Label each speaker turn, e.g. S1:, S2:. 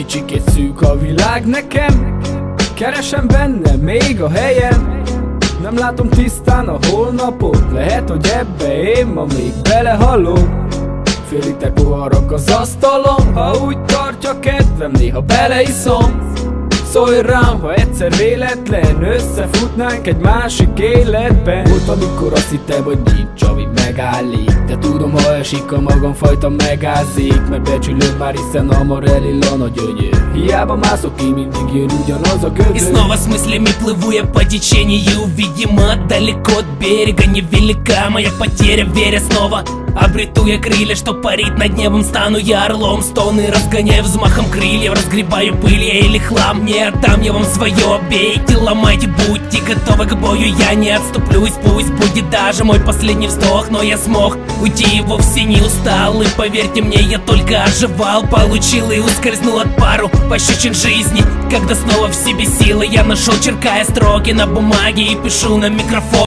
S1: Kicsikét szűk a világ nekem, keresem benne még a helyem. Nem látom tisztán a holnapot, lehet, hogy ebbe én ma még belehallom. Fél liter poharak az asztalon, ha úgy tartja kedvem, néha beleiszom. Szólj rám, ha egyszer véletlen összefutnánk egy másik életben. Volt, amikor azt hittem, hogy nincs, ami megállít, de tudom, ha esik a magamfajta megázik. Mert becsülöd már, hiszen hamar elillan a gyönyör. Hiába mászok ki, mindig jön ugyanaz a gödör.
S2: И снова с мыслями плыву я по течению. Видимо, далеко от берега невелика моя потеря, веря снова обрету я крылья, что парить над небом. Стану я орлом, стоны разгоняю взмахом крыльев. Разгребаю пыль я или хлам, не отдам я вам свое. Бейте, ломайте, будьте готовы к бою. Я не отступлюсь, пусть будет даже мой последний вздох. Но я смог уйти и вовсе не устал. И поверьте мне, я только оживал. Получил и ускользнул от пару пощечин жизни. Когда снова в себе силы я нашел, черкая строки на бумаге и пишу на микрофон.